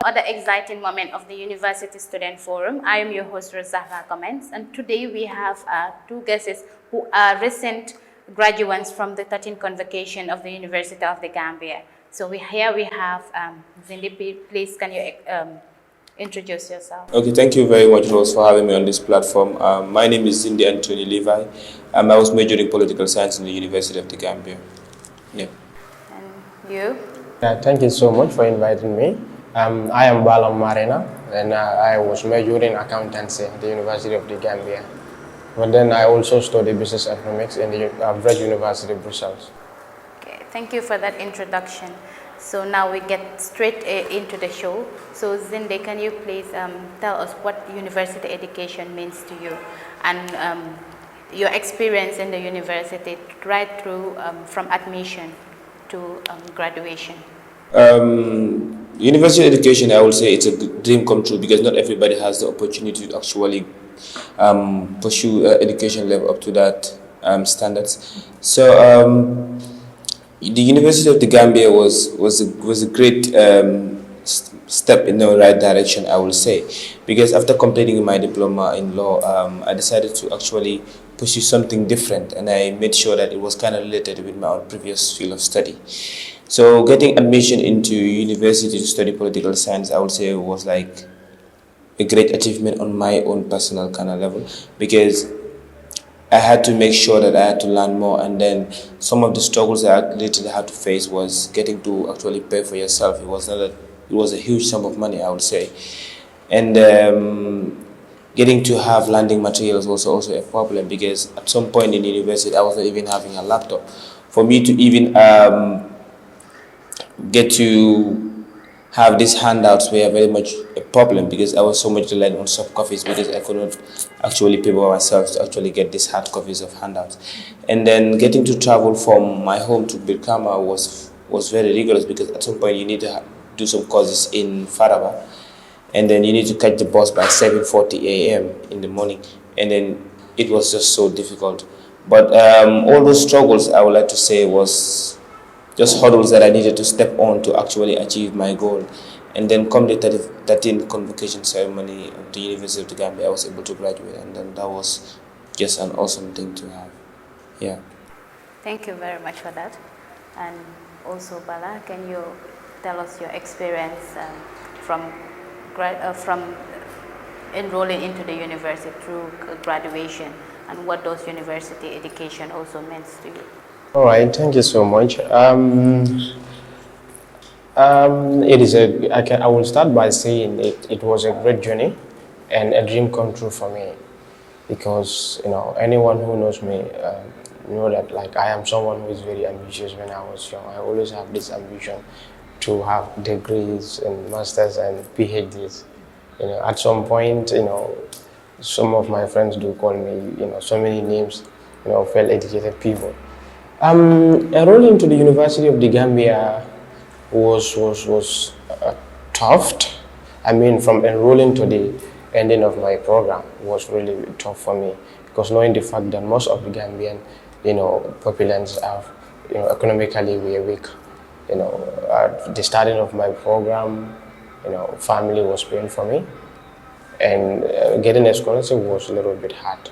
Other exciting moment of the University Student Forum. I am your host, Zahra Comments, and today we have two guests who are recent graduates from the 13th convocation of the University of the Gambia. So here we have Zindi. Please, can you introduce yourself? Okay, thank you very much, Rose, for having me on this platform. My name is Zindi Anthony Levi. I was majoring political science in the University of the Gambia. Yeah. And you? Thank you so much for inviting me. I am Balang Marenah, and I was majoring in accountancy at the University of the Gambia. But then I also studied business economics in the British University of Brussels. Okay, thank you for that introduction. So now we get straight into the show. So Zinde, can you please tell us what university education means to you and your experience in the university right through from admission to graduation? University education, I would say it's a dream come true because not everybody has the opportunity to actually pursue education level up to that standards. So the University of the Gambia was a great step in the right direction, I will say, because after completing my diploma in law, I decided to actually pursue something different, and I made sure that it was kind of related with my own previous field of study. So getting admission into university to study political science, I would say was like a great achievement on my own personal kind of level, because I had to make sure that I had to learn more, and then some of the struggles that I literally had to face was getting to actually pay for yourself. It was a huge sum of money, I would say, and getting to have landing materials was also a problem, because at some point in university I was not even having a laptop. For me to even get to have these handouts were very much a problem, because I was so much reliant on soft copies, because I could not actually pay by myself to actually get these hard copies of handouts. And then getting to travel from my home to Birkama was very rigorous, because at some point you need to do some courses in Faraba, and then you need to catch the bus by 7:40 a.m. in the morning, and then it was just so difficult. But all those struggles, I would like to say, was just hurdles that I needed to step on to actually achieve my goal. And then come the 13th convocation ceremony of the University of the Gambia, I was able to graduate, and then that was just an awesome thing to have. Yeah. Thank you very much for that. And also, Bala, can you tell us your experience from enrolling into the university through graduation, and what does university education also means to you? All right, thank you so much. I will start by saying it was a great journey and a dream come true for me, because anyone who knows me know that like I am someone who is very ambitious. When I was young, I always have this ambition to have degrees and masters and PhDs. At some point, some of my friends do call me, so many names, well-educated people. Enrolling to the University of the Gambia was tough. I mean, from enrolling to the ending of my program was really tough for me, because knowing the fact that most of the Gambian, populations are, economically we are weak. At the starting of my program, family was paying for me, and getting a scholarship was a little bit hard.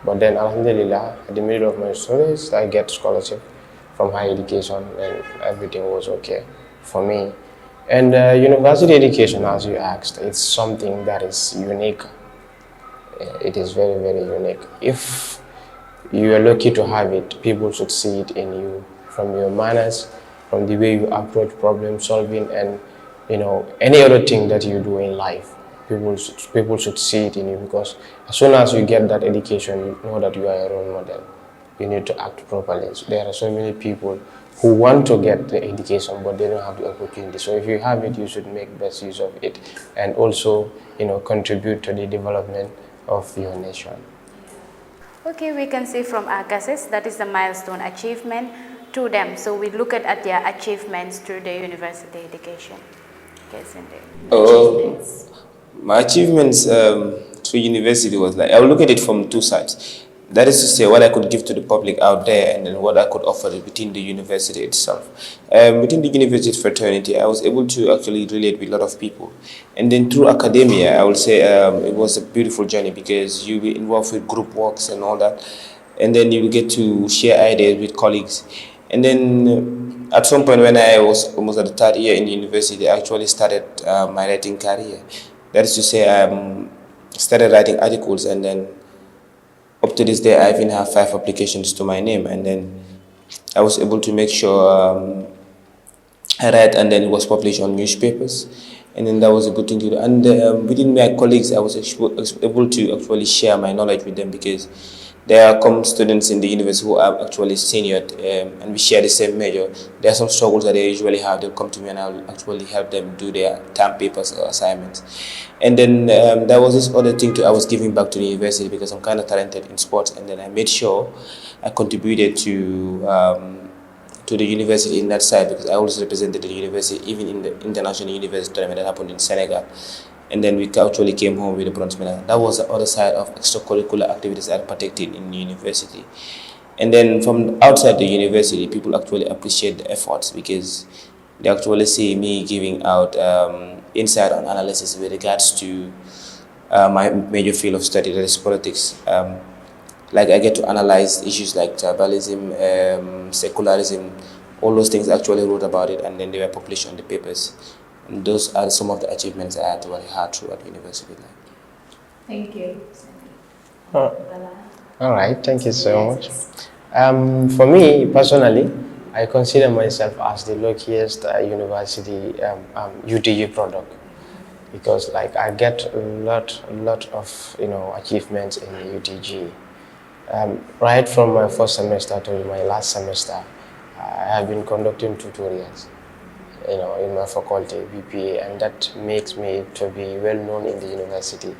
But then, alhamdulillah, at the middle of my studies, I get scholarship from higher education, and everything was okay for me. And university education, as you asked, it's something that is unique. It is very, very unique. If you are lucky to have it, people should see it in you, from your manners, from the way you approach problem solving, and any other thing that you do in life. People should see it in you, because as soon as you get that education, you know that you are a role model. You need to act properly. So there are so many people who want to get the education, but they don't have the opportunity. So if you have it, you should make best use of it, and also contribute to the development of your nation. Okay, we can see from our guesses that is the milestone achievement to them. So we look at their achievements through the university education. Yes, My achievements through university was like, I will look at it from two sides. That is to say, what I could give to the public out there, and then what I could offer within the university itself. Within the university fraternity, I was able to actually relate with a lot of people. And then through academia, I would say it was a beautiful journey because you be involved with group works and all that. And then you get to share ideas with colleagues. And then at some point when I was almost at the third year in the university, I actually started my writing career. That is to say, I started writing articles, and then up to this day, I even have 5 applications to my name, and then I was able to make sure I read, and then it was published on newspapers, and then that was a good thing to do. And within my colleagues, I was able to actually share my knowledge with them because there are some students in the university who are actually senior, and we share the same major. There are some struggles that they usually have. They'll come to me and I'll actually help them do their term papers or assignments. And then there was this other thing too. I was giving back to the university because I'm kind of talented in sports, and then I made sure I contributed to the university in that side because I also represented the university even in the international university tournament that happened in Senegal. And then we actually came home with a bronze medal. That was the other side of extracurricular activities I partaking in university. And then from outside the university, people actually appreciate the efforts because they actually see me giving out insight on analysis with regards to my major field of study, that is politics. Like I get to analyze issues like tribalism, secularism, all those things. I actually wrote about it, and then they were published on the papers. And those are some of the achievements I actually had throughout university life. Thank you. All right, thank you so much. For me personally, I consider myself as the luckiest university UTG product because like I get a lot of achievements in the UTG. Right from my first semester to my last semester, I have been conducting tutorials, in my faculty, BPA, and that makes me to be well known in the university.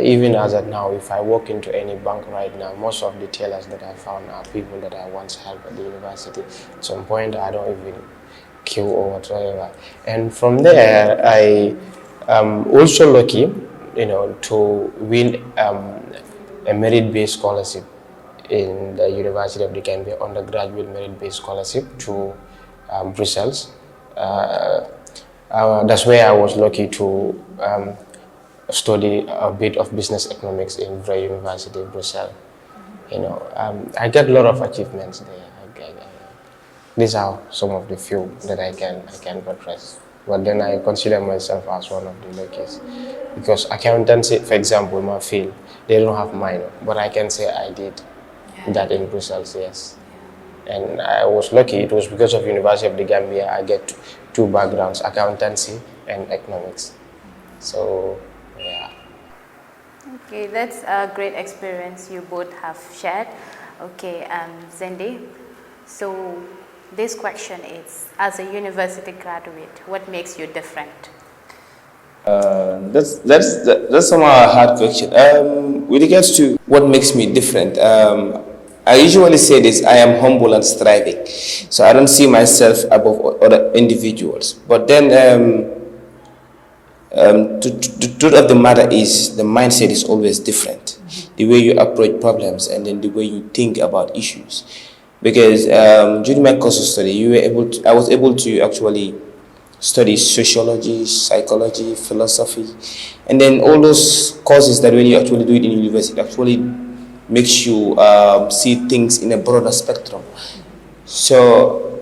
Even as of now, if I walk into any bank right now, most of the tellers that I found are people that I once helped at the university. At some point, I don't even queue or whatever. And from there, I am also lucky, to win a merit-based scholarship in the University of the Gambia, undergraduate merit-based scholarship to Brussels. That's where I was lucky to study a bit of business economics in the University of Brussels. I got a lot of achievements there. These are some of the few that I can address. But then I consider myself as one of the luckiest because accountancy, for example, my field, they don't have minor, but I can say I did that in Brussels, yes. And I was lucky. It was because of University of the Gambia. I get 2 backgrounds: accountancy and economics. So, yeah. Okay, that's a great experience you both have shared. Okay, Zendi, so this question is, as a university graduate, what makes you different? That's somehow a hard question. With regards to what makes me different, I usually say this: I am humble and striving, so I don't see myself above other individuals. But then, the truth of the matter is, the mindset is always different. The way you approach problems, and then the way you think about issues. Because during my course of study, I was able to actually study sociology, psychology, philosophy, and then all those courses that when you actually do it in university actually makes you see things in a broader spectrum. So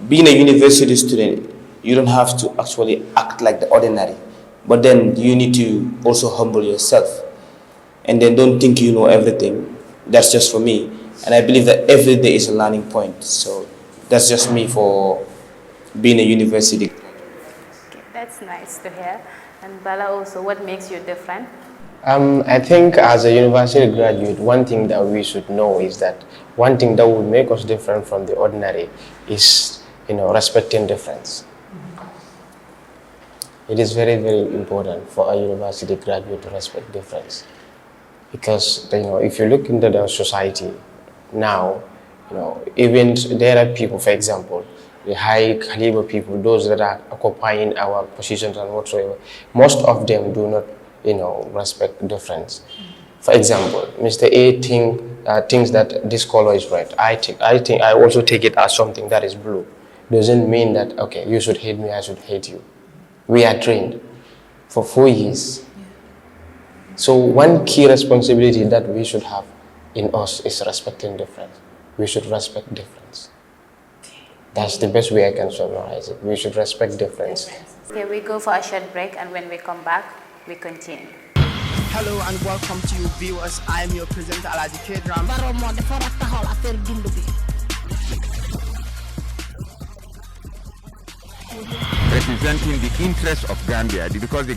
being a university student, you don't have to actually act like the ordinary, but then you need to also humble yourself, and then don't think you know everything. That's just for me, and I believe that every day is a learning point. So that's just me for being a university. Okay, that's nice to hear. And Bala, also, what makes you different? I think as a university graduate, one thing that we should know is that one thing that would make us different from the ordinary is, respecting difference. It is very, very important for a university graduate to respect difference. Because, if you look into the society now, even there are people, for example, the high caliber people, those that are occupying our positions and whatsoever, most of them do not respect difference. For example, Mr. A thinks that this color is red. I also take it as something that is blue. Doesn't mean that, okay, you should hate me, I should hate you. We are trained for 4 years. So one key responsibility that we should have in us is respecting difference. We should respect difference. That's the best way I can summarize it. We should respect difference. Okay, we go for a short break, and when we come back, we continue. Hello and welcome to you viewers. I am your presenter Alaji Kedram. Representing the interests of Gambia because the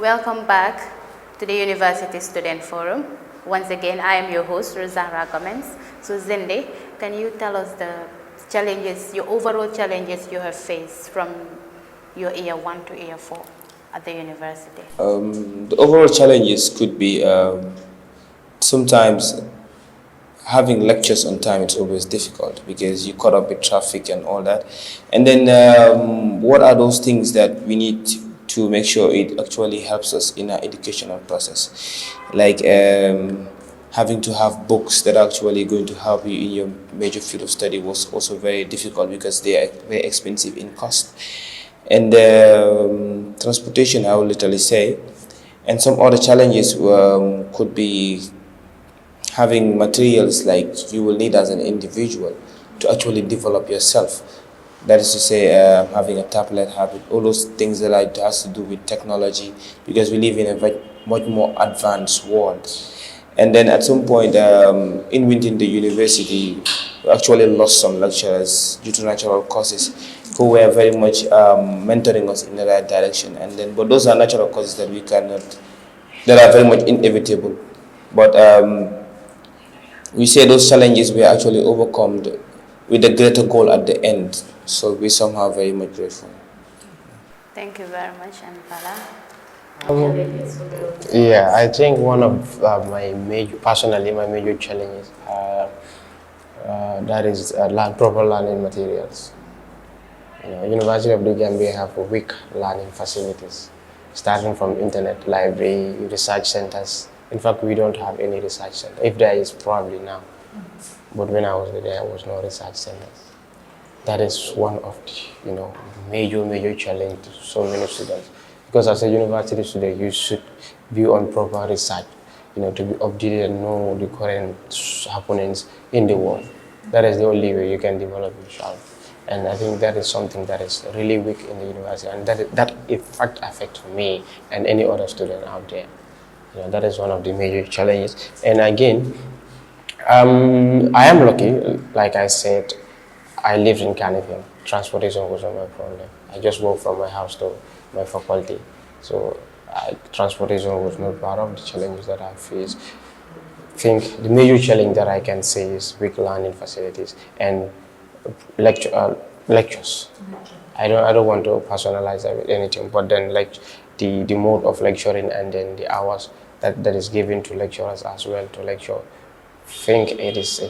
Welcome back to the University Student Forum. Once again, I am your host, Rosara Gomez. So Zinde, can you tell us the challenges, your overall challenges you have faced from your year 1 to year 4 at the university? The overall challenges could be sometimes having lectures on time. It's always difficult because you caught up with traffic and all that. And then what are those things that we need to make sure it actually helps us in our educational process? Like having to have books that are actually going to help you in your major field of study was also very difficult because they are very expensive in cost. And transportation, I will literally say. And some other challenges could be having materials like you will need as an individual to actually develop yourself. That is to say, having a tablet, having all those things that has to do with technology, because we live in a much more advanced world. And then at some point, within the university, we actually lost some lecturers due to natural causes who were very much mentoring us in the right direction. And then, but those are natural causes that we cannot, that are very much inevitable. But we say those challenges were actually overcome with a greater goal at the end. So we somehow very much grateful. Thank you very much, and Balang. Yeah, I think one of my major challenges that is proper learning materials. University of the Gambia have weak learning facilities, starting from internet, library, research centers. In fact, we don't have any research center. If there is, probably now. But when I was there was no research centers. That is one of the major challenge to so many students. Because as a university student, you should be on proper research, to be updated and know the current happenings in the world. That is the only way you can develop yourself. And I think that is something that is really weak in the university, and that in fact affects me and any other student out there. That is one of the major challenges. And again, I am lucky, like I said, I lived in Canifing. Transportation wasn't my problem. I just walked from my house to my faculty. So transportation was not part of the challenges that I faced. I think the major challenge that I can say is weak learning facilities and lectures. I don't want to personalize that with anything, but then the mode of lecturing and then the hours that is given to lecturers as well to lecture. I think it is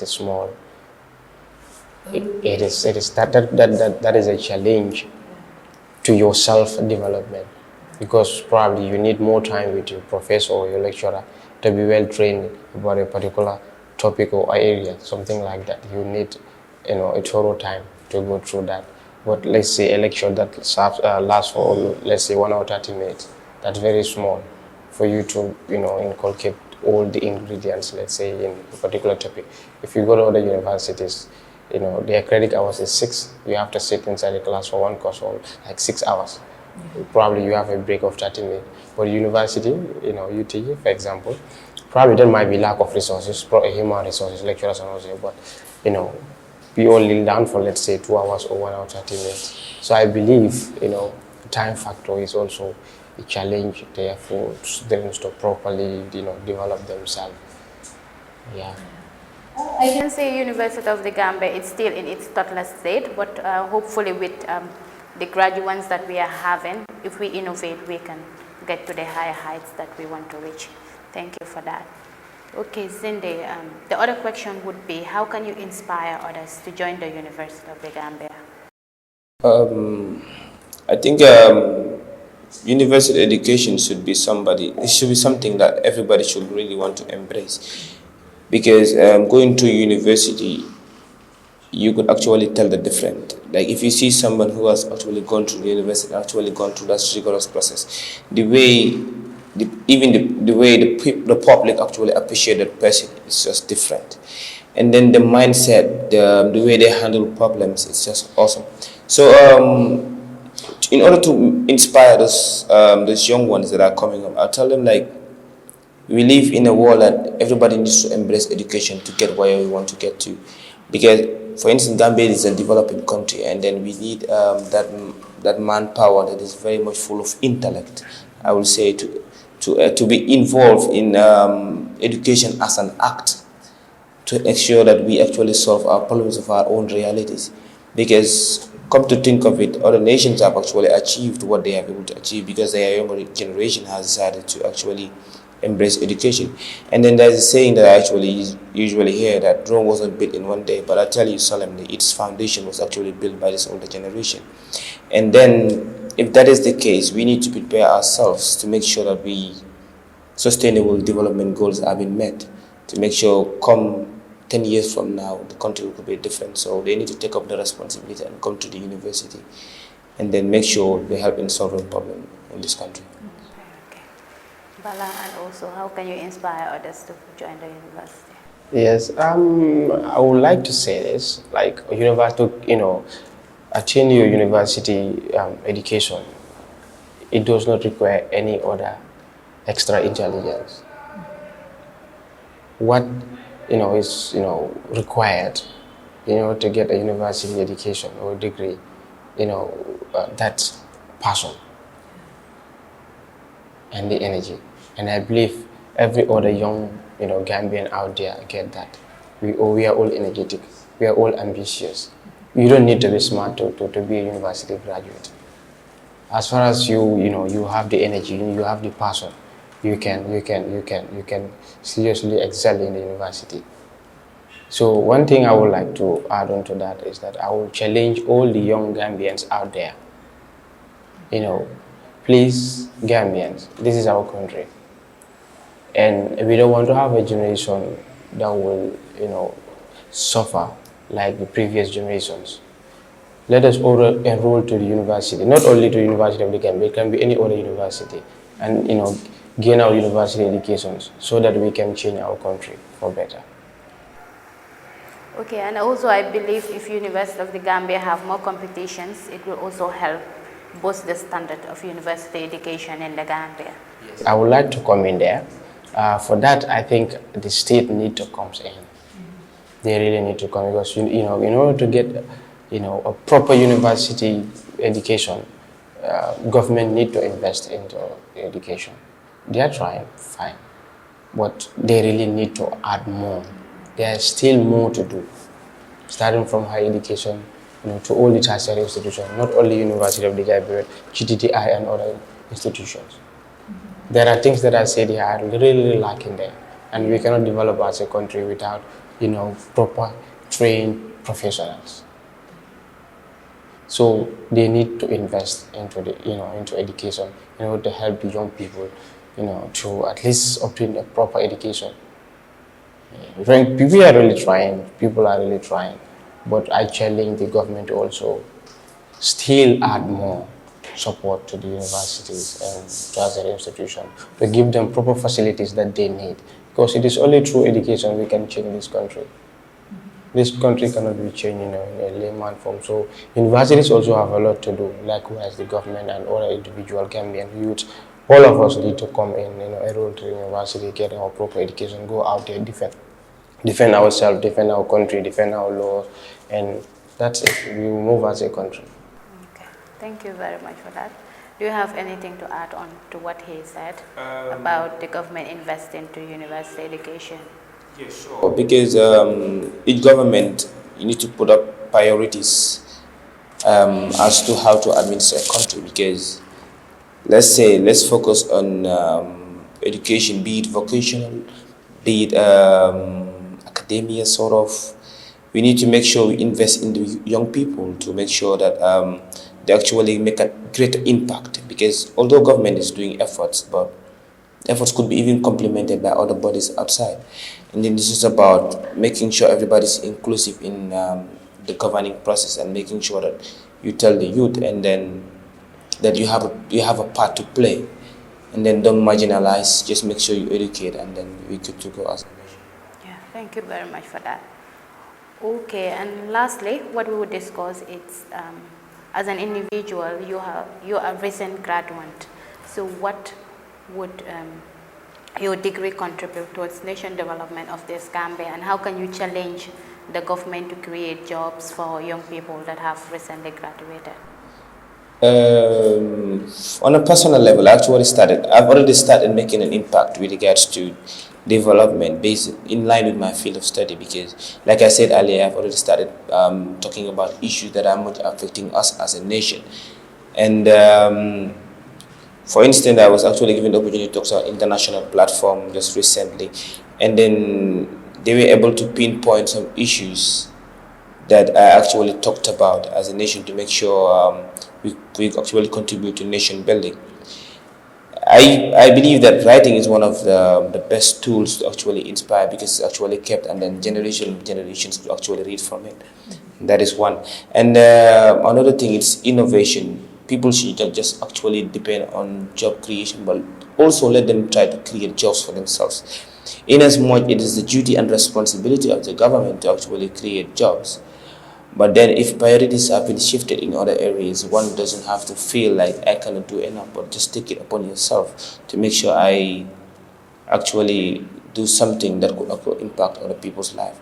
small. That is a challenge to your self-development, because probably you need more time with your professor or your lecturer to be well trained about a particular topic or area, something like that. You need a thorough time to go through that. But let's say a lecture that lasts for, let's say, 1 hour 30 minutes, that's very small for you to inculcate all the ingredients, let's say, in a particular topic. If you go to other universities, their credit hours is 6. You have to sit inside the class for one course for like 6 hours. Probably you have a break of 30 minutes. But university, UT, for example, probably there might be lack of resources, human resources, lecturers and all that, but we only learn for, let's say, 2 hours or 1 hour 30 minutes. So I believe, time factor is also a challenge there for students to properly, develop themselves. Yeah. I can say University of the Gambia is still in its toddler state, but hopefully with the graduates that we are having, if we innovate, we can get to the higher heights that we want to reach. Thank you for that. Okay, Zinde, the other question would be, how can you inspire others to join the University of the Gambia? I think university education should be it should be something that everybody should really want to embrace, because going to university, you could actually tell the difference. Like if you see someone who has actually gone through the university, actually gone through that rigorous process, the way, the way the public actually appreciate that person is just different. And then the mindset, the way they handle problems, it's just awesome. So in order to inspire those young ones that are coming up, I'll tell them like, we live in a world that everybody needs to embrace education to get where we want to get to. Because, for instance, Gambia is a developing country, and then we need that manpower that is very much full of intellect, I would say, to be involved in education as an act, to ensure that we actually solve our problems of our own realities. Because, come to think of it, other nations have actually achieved what they have been able to achieve because their younger generation has decided to actually embrace education. And then there's a saying that I actually usually hear, that Rome wasn't built in one day, but I tell you solemnly, its foundation was actually built by this older generation. And then, if that is the case, we need to prepare ourselves to make sure that sustainable development goals are being met, to make sure come 10 years from now, the country will be different. So they need to take up the responsibility and come to the university and then make sure they help in solving problems in this country. Okay. Balang, and also, how can you inspire others to join the university? Yes, I would like to say this, like university, attaining your university education, it does not require any other extra intelligence. What is required to get a university education or degree, that's passion and the energy. And I believe every other young Gambian out there get that. We are all energetic, we are all ambitious. You don't need to be smart to be a university graduate. As far as you have the energy, you have the passion, you can seriously excel in the university. So one thing I would like to add on to that is that I will challenge all the young Gambians out there. Please, Gambians, this is our country. And we don't want to have a generation that will, suffer like the previous generations. Let us all enroll to the university, not only to the University of the Gambia, it can be any other university, and gain our university educations so that we can change our country for better. Okay, and also I believe if University of the Gambia have more competitions, it will also help boost the standard of university education in the Gambia. Yes. I would like to come in there. For that, I think the state need to come in. They really need to come, because in order to get a proper university education, government need to invest into education. They are trying, fine, but they really need to add more. There is still more to do, starting from higher education, to all the tertiary institutions, not only University of the Gambia, GTTI and other institutions. There are things that I said here are really lacking there, and we cannot develop as a country without, proper trained professionals. So they need to invest into into education in order to help the young people, to at least obtain a proper education. People are really trying, but I challenge the government to also still add more support to the universities and tertiary institutions to give them proper facilities that they need, because it is only through education we can change this country. This country cannot be changed in a layman form. So universities also have a lot to do, likewise the government and other individual Gambian youth. All of us need to come in, enroll to the university, get our proper education, go out there, defend ourselves, defend our country, defend our laws, and that's it. We will move as a country. Okay, thank you very much for that. Do you have anything to add on to what he said about the government investing to university education? Because each government, you need to put up priorities as to how to administer a country. Because let's focus on education, be it vocational, be it academia, sort of. We need to make sure we invest in the young people to make sure that they actually make a greater impact. Because although government is doing efforts, but efforts could be even complemented by other bodies outside. And then this is about making sure everybody's inclusive in the governing process, and making sure that you tell the youth, and then that you have a part to play, and then don't marginalize. Just make sure you educate, and then we good to go as a nation. Yeah, thank you very much for that. Okay, and lastly, what we will discuss is as an individual, you are a recent graduate. So what would your degree contribute towards nation development of this Gambia, and how can you challenge the government to create jobs for young people that have recently graduated? On a personal level, I've already started making an impact with regards to development based in line with my field of study. Because like I said earlier, I've already started talking about issues that are much affecting us as a nation. And for instance, I was actually given the opportunity to talk to an international platform just recently, and then they were able to pinpoint some issues that I actually talked about as a nation to make sure we actually contribute to nation building. I believe that writing is one of the best tools to actually inspire, because it's actually kept, and then generations to actually read from it. That is one. And another thing is innovation. People should not just actually depend on job creation, but also let them try to create jobs for themselves. In as much it is the duty and responsibility of the government to actually create jobs. But then if priorities have been shifted in other areas, one doesn't have to feel like I cannot do enough, but just take it upon yourself to make sure I actually do something that could impact other people's life.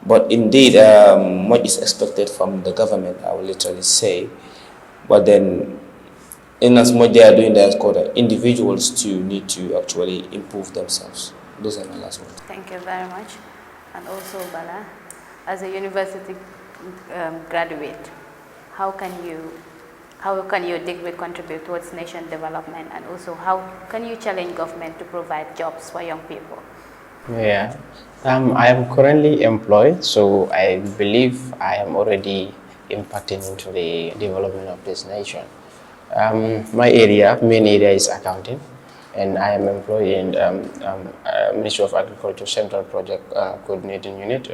But indeed, much is expected from the government, I will literally say. But then, in as much they are doing that, individuals too need to actually improve themselves. Those are my last words. Thank you very much. And also, Bala, as a university graduate, how can your degree contribute towards nation development, and also how can you challenge government to provide jobs for young people? Yeah, I am currently employed, so I believe I am already impacting into the development of this nation. My main area is accounting, and I am employed in Ministry of Agriculture Central Project Coordinating Unit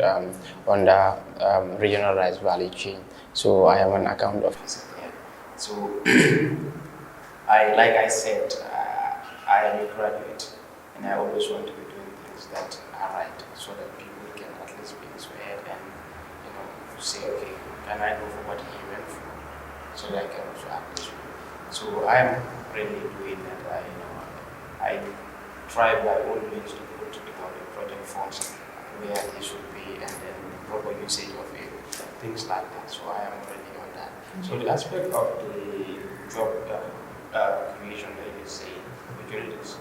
under Regional Rice Value Chain. So I am an account officer here. So like I said, I am a graduate, and I always want to be doing things that are right, so that people can at least be inspired and say, okay, can I go for what he went for, so that I can also accomplish. So I am really doing that. I try by all means to put the project funds where they should be, and then proper usage of it, things like that. So I am already on that. So the aspect of the job creation that you say, opportunities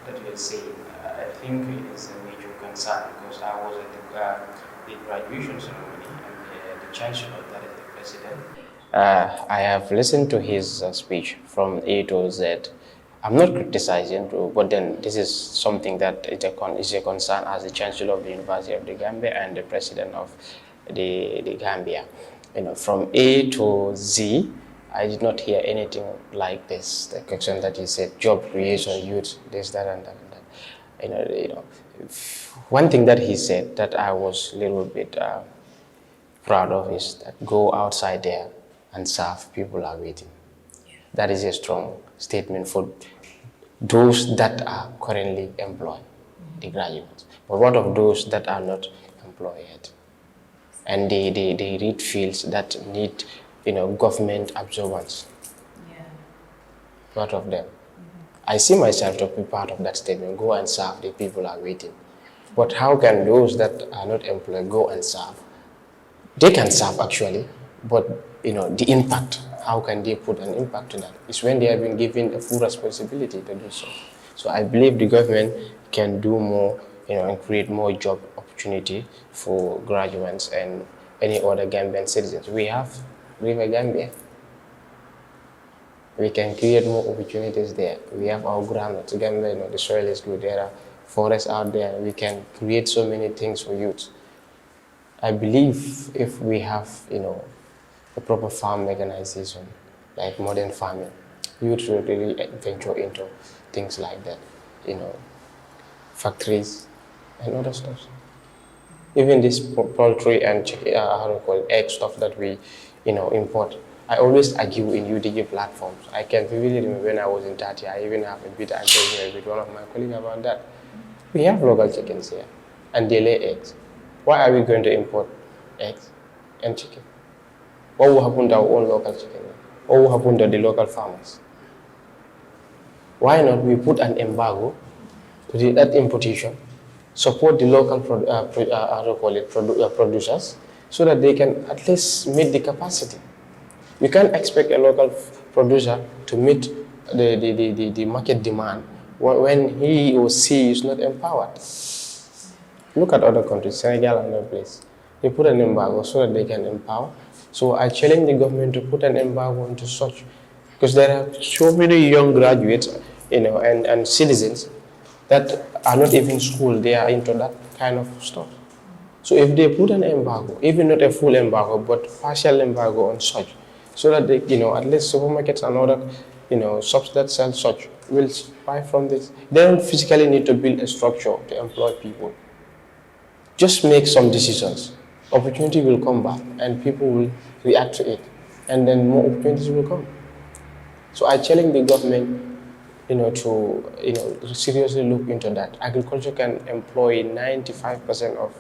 that you are saying, I think it is a major concern, because I was at the graduation ceremony, and the chancellor, that is the president. I have listened to his speech from A to Z. I'm not criticizing, but then this is something that is a concern as the Chancellor of the University of the Gambia and the President of the Gambia. From A to Z, I did not hear anything like this. The question that you said, job creation, youth, this, that, and that, and that. One thing that he said that I was a little bit proud of is that go outside there and serve. People are waiting. That is a strong statement for those that are currently employed, the graduates. But what of those that are not employed yet? And they read fields that need, government absorbance. Yeah. What of them? I see myself to be part of that statement. Go and serve. The people are waiting. But how can those that are not employed go and serve? They can serve actually, but the impact. How can they put an impact to that? It's when they have been given a full responsibility to do so. So I believe the government can do more and create more job opportunity for graduates and any other Gambian citizens. We have River Gambia. We can create more opportunities there. We have our groundnuts. Gambia, the soil is good. There are forests out there. We can create so many things for youth. I believe if we have, a proper farm mechanization, like modern farming, youth should really venture into things like that, factories and other stuff. Even this poultry and egg stuff that we, import. I always argue in UDG platforms. I can vividly remember when I was in Tati, I even have a bit of argument with one of my colleagues about that. We have local chickens here, and they lay eggs. Why are we going to import eggs and chicken? What will happen to our own local chicken? What will happen to the local farmers? Why not we put an embargo to that importation, support the local producers so that they can at least meet the capacity. You can't expect a local producer to meet the market demand when he or she is not empowered. Look at other countries, Senegal and other places. They put an embargo so that they can empower. So I challenge the government to put an embargo into such, because there are so many young graduates, and citizens that are not even school, they are into that kind of stuff. So if they put an embargo, even not a full embargo, but partial embargo on such, so that they, at least supermarkets and other, shops that sell such will buy from this. They don't physically need to build a structure to employ people. Just make some decisions. Opportunity will come back and people will react to it. And then more opportunities will come. So I challenge the government, to seriously look into that. Agriculture can employ 95% of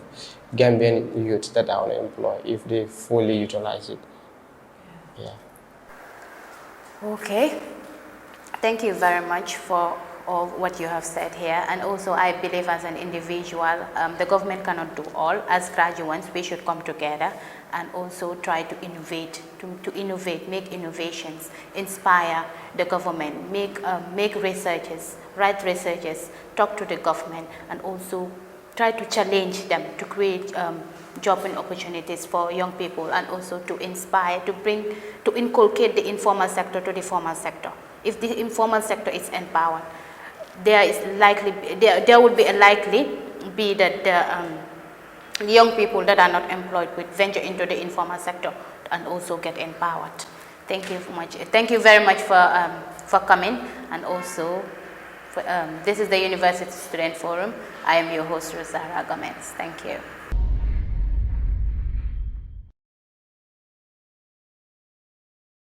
Gambian youth that are unemployed if they fully utilize it. Yeah. Okay. Thank you very much for all what you have said here. And also I believe as an individual, the government cannot do all. As graduates, we should come together and also try to innovate, to innovate, make innovations, inspire the government, make researchers, write researchers, talk to the government, and also try to challenge them to create job and opportunities for young people, and also to inspire, to inculcate the informal sector to the formal sector. If the informal sector is empowered, there would be a likely be that the young people that are not employed would venture into the informal sector and also get empowered. Thank you much. Thank you very much for coming, and also this is the University Student Forum. I am your host, Rosara Gomez. Thank you.